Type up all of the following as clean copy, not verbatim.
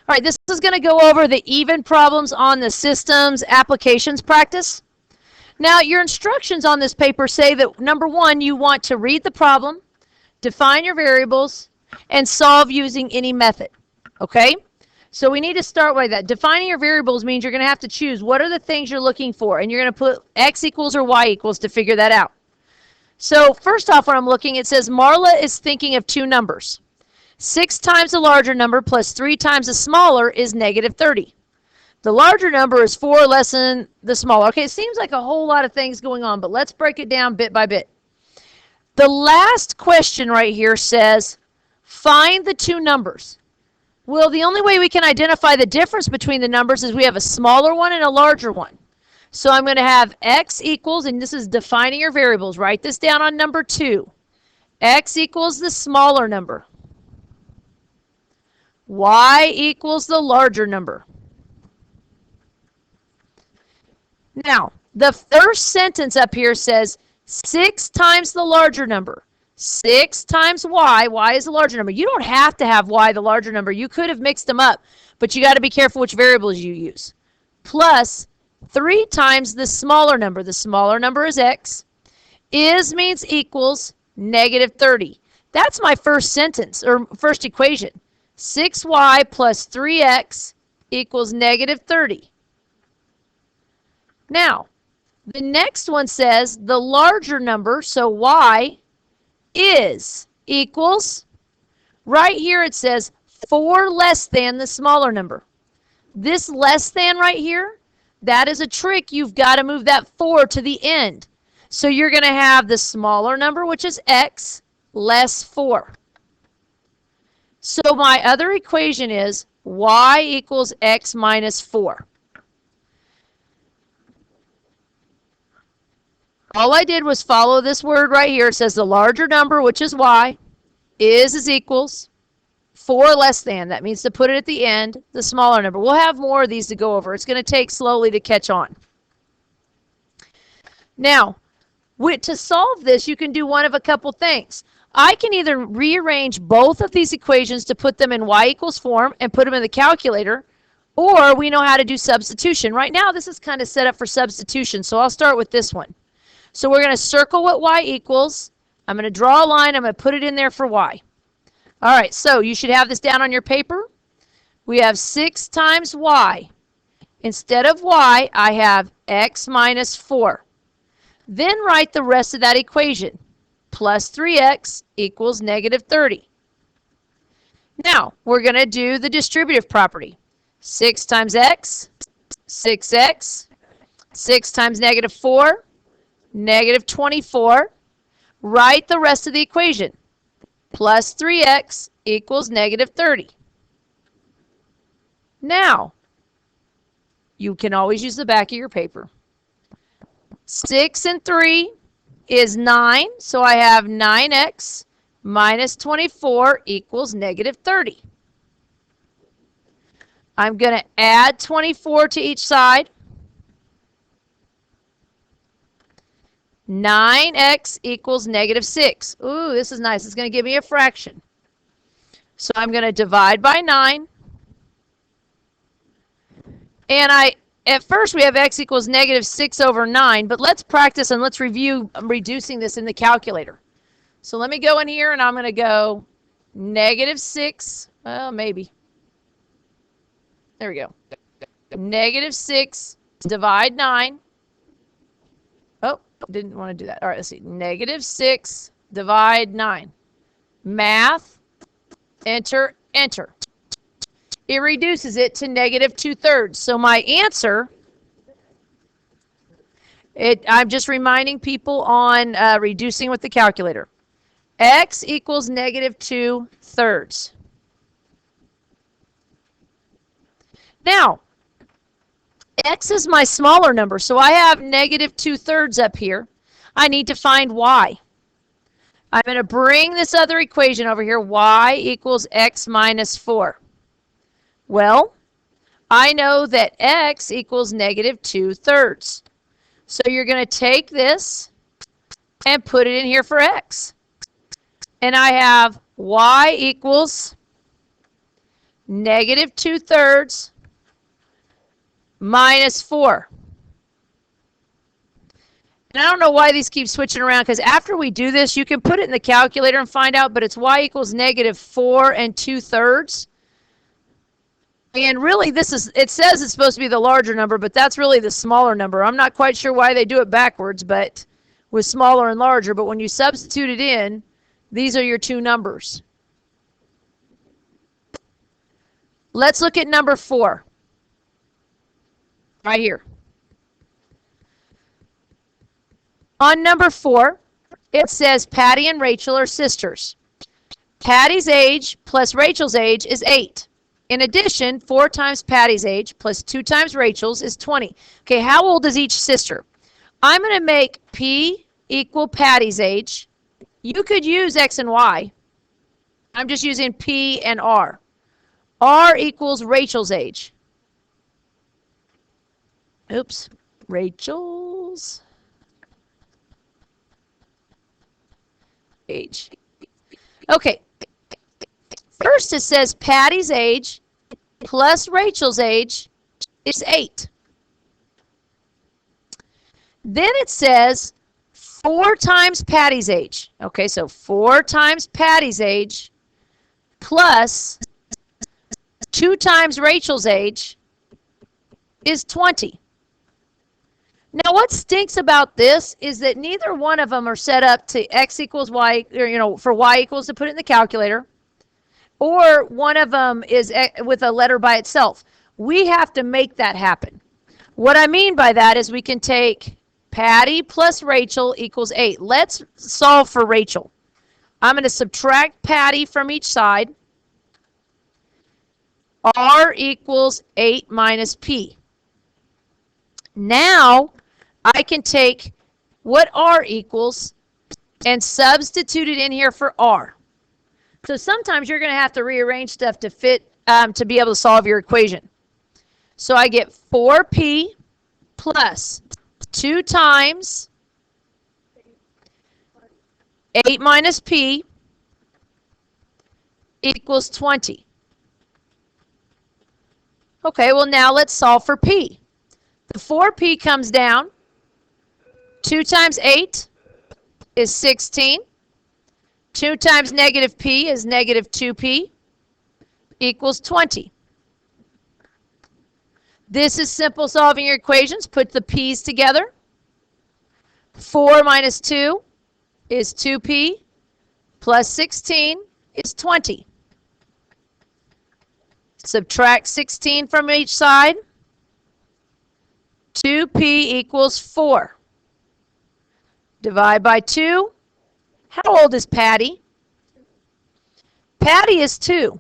All right, this is going to go over the even problems on the systems applications practice. Now, your instructions on this paper say that, number one, you want to read the problem, define your variables, and solve using any method. Okay? So we need to start with that. Defining your variables means you're going to have to choose what are the things you're looking for, and you're going to put x equals or y equals to figure that out. So first off, when I'm looking, it says Marla is thinking of two numbers. 6 times the larger number plus 3 times the smaller is negative 30. The larger number is 4 less than the smaller. Okay, it seems like a whole lot of things going on, but let's break it down bit by bit. The last question right here says, find the two numbers. Well, the only way we can identify the difference between the numbers is we have a smaller one and a larger one. So I'm going to have x equals, and this is defining your variables. Write this down on number 2. X equals the smaller number. Y equals the larger number. Now, the first sentence up here says 6 times the larger number. 6 times y, y is the larger number. You don't have to have y, the larger number. You could have mixed them up, but you got to be careful which variables you use. Plus 3 times the smaller number. The smaller number is x. Is means equals negative 30. That's my first sentence, or first equation. 6y plus 3x equals negative 30. Now, the next one says the larger number, so y, is equals, right here it says 4 less than the smaller number. This less than right here, that is a trick. You've got to move that 4 to the end. So you're going to have the smaller number, which is x, less 4. So my other equation is y equals x minus 4. All I did was follow this word right here. It says the larger number, which is y, is equals 4 less than. That means to put it at the end, the smaller number. We'll have more of these to go over. It's going to take slowly to catch on. Now, to solve this, you can do one of a couple things. I can either rearrange both of these equations to put them in y equals form and put them in the calculator, or we know how to do substitution. Right now, this is kind of set up for substitution, so I'll start with this one. So we're going to circle what y equals. I'm going to draw a line. I'm going to put it in there for y. All right, so you should have this down on your paper. We have 6 times y. Instead of y, I have x minus 4. Then write the rest of that equation. Plus 3x equals negative 30. Now, we're going to do the distributive property. 6 times x, 6x. 6 times negative 4, negative 24. Write the rest of the equation. Plus 3x equals negative 30. Now, you can always use the back of your paper. 6 and 3 is 9, so I have 9x minus 24 equals negative 30. I'm going to add 24 to each side. 9x equals negative 6. Ooh, this is nice. It's going to give me a fraction. So I'm going to divide by 9. And at first we have x equals negative 6 over 9, but let's practice and let's review reducing this in the calculator. So let me go in here and I'm going to go negative 6, well, maybe. There we go. Negative 6 divide 9. Oh, didn't want to do that. All right, let's see. Negative 6 divide 9. Math, enter, enter. It reduces it to negative 2/3. So my answer, I'm just reminding people on reducing with the calculator. X equals negative 2/3. Now, x is my smaller number, so I have negative 2/3 up here. I need to find y. I'm going to bring this other equation over here, y equals x minus 4. Well, I know that x equals negative 2/3. So you're going to take this and put it in here for x. And I have y equals negative 2/3 minus 4. And I don't know why these keep switching around, because after we do this, you can put it in the calculator and find out, but it's y equals negative 4 2/3. And really, it says it's supposed to be the larger number, but that's really the smaller number. I'm not quite sure why they do it backwards, but with smaller and larger. But when you substitute it in, these are your two numbers. Let's look at number 4. Right here. On number 4, it says Patty and Rachel are sisters. Patty's age plus Rachel's age is 8. In addition, 4 times Patty's age plus 2 times Rachel's is 20. Okay, how old is each sister? I'm going to make P equal Patty's age. You could use X and Y. I'm just using P and R. R equals Rachel's age. Oops, Rachel's age. Okay, first it says Patty's age plus Rachel's age is 8. Then it says 4 times Patty's age. Okay, so 4 times Patty's age plus 2 times Rachel's age is 20. Now, what stinks about this is that neither one of them are set up to x equals y, or, for y equals to put it in the calculator, or one of them is with a letter by itself. We have to make that happen. What I mean by that is we can take Patty plus Rachel equals 8. Let's solve for Rachel. I'm going to subtract Patty from each side. R equals 8 minus P. Now, I can take what R equals and substitute it in here for R. So sometimes you're going to have to rearrange stuff to fit, to be able to solve your equation. So I get 4P plus 2 times 8 minus P equals 20. Okay, well now let's solve for P. The 4P comes down. 2 times 8 is 16. 2 times negative P is negative 2P equals 20. This is simple solving your equations. Put the P's together. 4 minus 2 is 2P plus 16 is 20. Subtract 16 from each side. 2P equals 4. Divide by 2. How old is Patty? Patty is 2.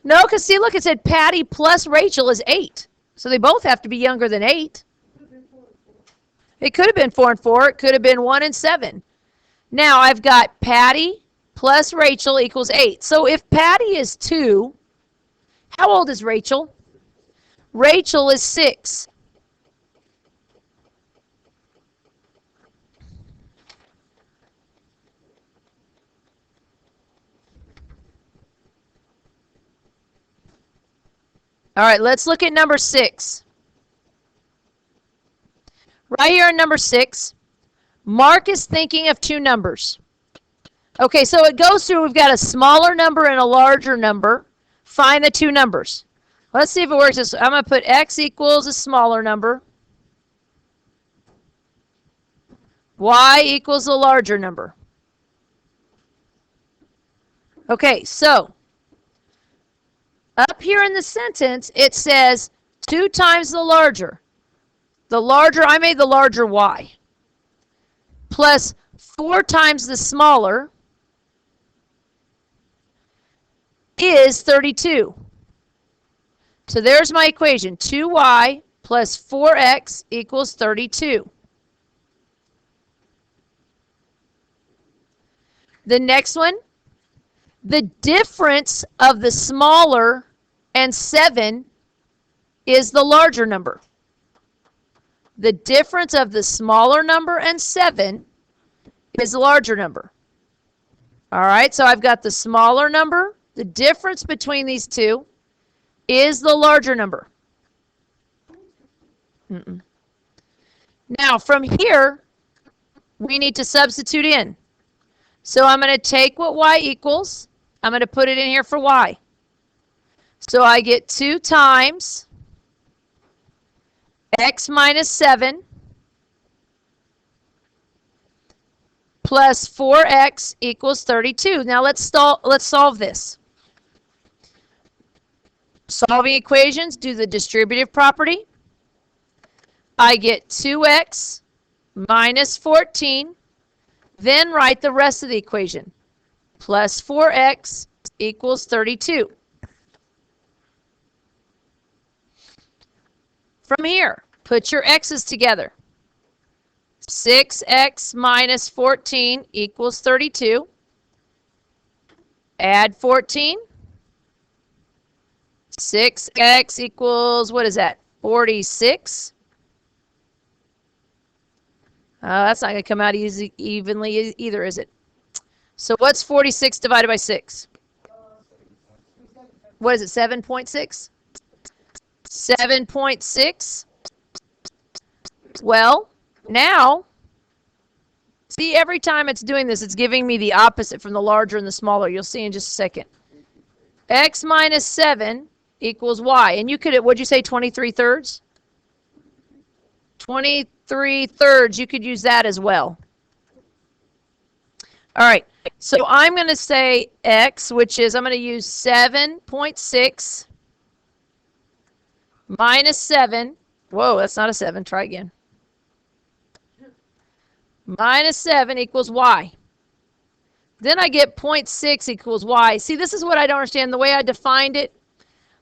No, because see, look, it said Patty plus Rachel is 8. So they both have to be younger than 8. It could have been 4 and 4. It could have been 1 and 7. Now I've got Patty plus Rachel equals 8. So if Patty is 2, how old is Rachel? Rachel is 6. All right, let's look at number 6. Right here in number 6, Mark is thinking of 2 numbers. Okay, so it goes through, we've got a smaller number and a larger number. Find the 2 numbers. Let's see if it works. I'm going to put x equals a smaller number. Y equals a larger number. Okay, so up here in the sentence, it says 2 times the larger. The larger, I made the larger y. Plus 4 times the smaller is 32. So there's my equation. 2y plus 4x equals 32. The next one, the difference of the smaller and 7 is the larger number. The difference of the smaller number and 7 is the larger number. All right, so I've got the smaller number. The difference between these two is the larger number. Now, from here, we need to substitute in. So I'm going to take what y equals. I'm going to put it in here for y. So I get 2 times x minus 7 plus 4x equals 32. Now let's solve this. Solving equations, do the distributive property. I get 2x minus 14. Then write the rest of the equation. Plus 4x equals 32. From here, put your x's together. 6x minus 14 equals 32. Add 14. 6x equals, what is that? 46. That's not going to come out evenly either, is it? So what's 46 divided by 6? What is it, 7.6? 7.6. Well, now, see, every time it's doing this, it's giving me the opposite from the larger and the smaller. You'll see in just a second. X minus 7 equals y. And you could, what'd you say, 23 thirds? 23 thirds, you could use that as well. All right, so I'm going to say x, which is, I'm going to use 7.6 minus 7. Whoa, that's not a 7. Try again. Minus 7 equals y. Then I get 0.6 equals y. See, this is what I don't understand. The way I defined it,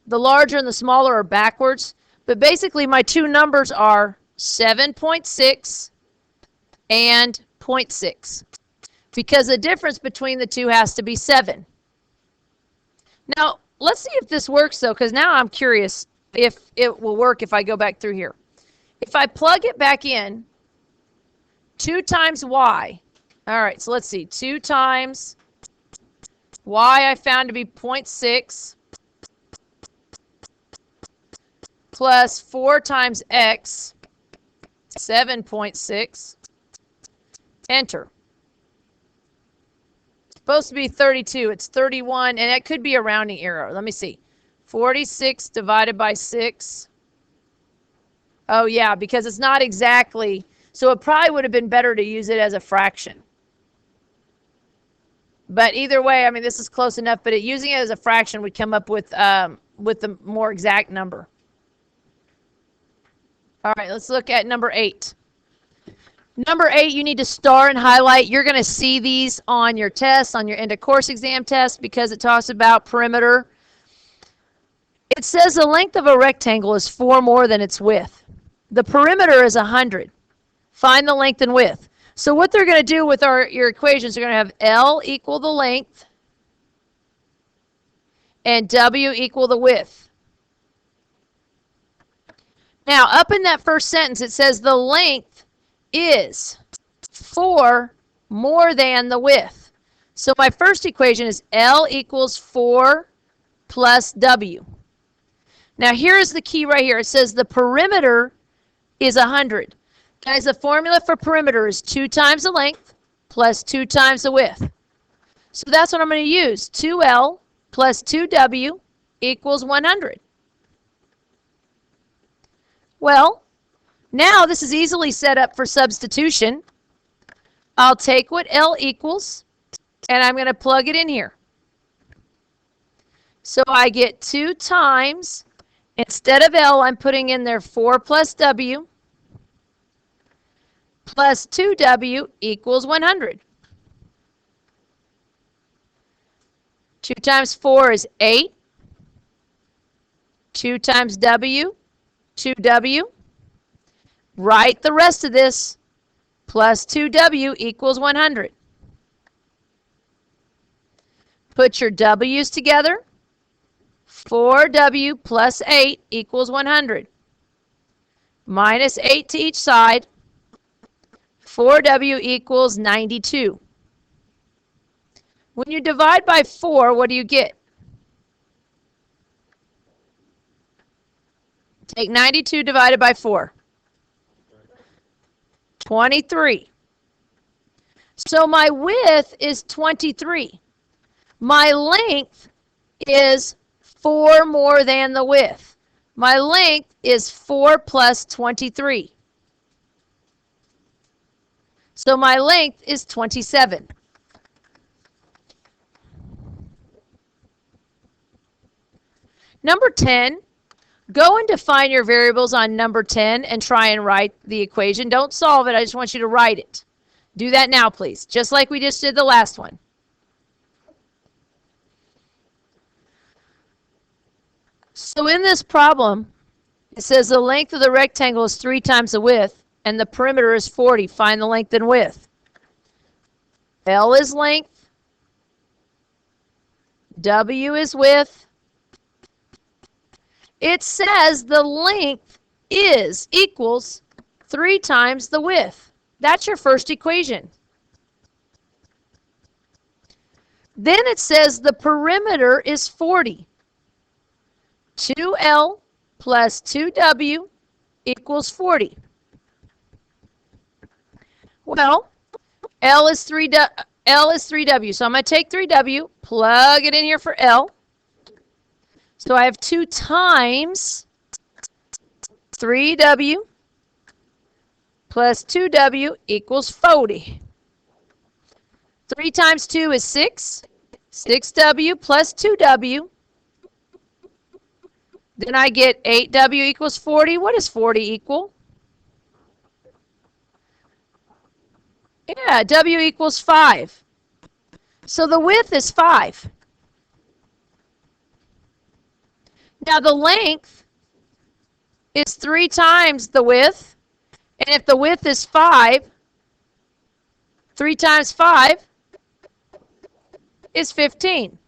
the larger and the smaller are backwards. But basically, my two numbers are 7.6 and 0.6. Because the difference between the two has to be 7. Now, let's see if this works, though, because now I'm curious if it will work if I go back through here. If I plug it back in, 2 times y. All right, so let's see. 2 times y I found to be 0.6 plus 4 times x, 7.6. Enter. It's supposed to be 32. It's 31, and it could be a rounding error. Let me see. 46 divided by 6. Oh, yeah, because it's not exactly... So it probably would have been better to use it as a fraction. But either way, I mean, this is close enough, but using it as a fraction would come up with the more exact number. All right, let's look at number 8. Number 8, you need to star and highlight. You're going to see these on your tests, on your end of course exam test, because it talks about perimeter. It says the length of a rectangle is 4 more than its width. The perimeter is 100. Find the length and width. So what they're going to do with your equations, they're going to have L equal the length and W equal the width. Now, up in that first sentence, it says the length is 4 more than the width. So my first equation is L equals 4 plus W. Now, here's the key right here. It says the perimeter is 100. Guys, the formula for perimeter is 2 times the length plus 2 times the width. So that's what I'm going to use. 2L plus 2W equals 100. Well, now this is easily set up for substitution. I'll take what L equals, and I'm going to plug it in here. So I get 2 times, instead of L, I'm putting in there 4 plus W, plus 2W equals 100. 2 times 4 is 8. 2 times W, 2W. Write the rest of this. Plus 2W equals 100. Put your W's together. 4W plus 8 equals 100. Minus 8 to each side. 4W equals 92. When you divide by 4, what do you get? Take 92 divided by 4. 23. So my width is 23. My length is 4 more than the width. My length is 4 plus 23. So my length is 27. Number 10, go and define your variables on number 10 and try and write the equation. Don't solve it. I just want you to write it. Do that now, please, just like we just did the last one. So in this problem, it says the length of the rectangle is 3 times the width, and the perimeter is 40. Find the length and width. L is length. W is width. It says the length equals 3 times the width. That's your first equation. Then it says the perimeter is 40. 2L plus 2W equals 40. Well, L is 3W. So I'm going to take 3W, plug it in here for L. So I have 2 times 3W plus 2W equals 40. 3 times 2 is 6. 6W plus 2W. Then I get 8W equals 40. What does 40 equal? Yeah, W equals 5. So the width is 5. Now the length is 3 times the width. And if the width is 5, 3 times 5 is 15.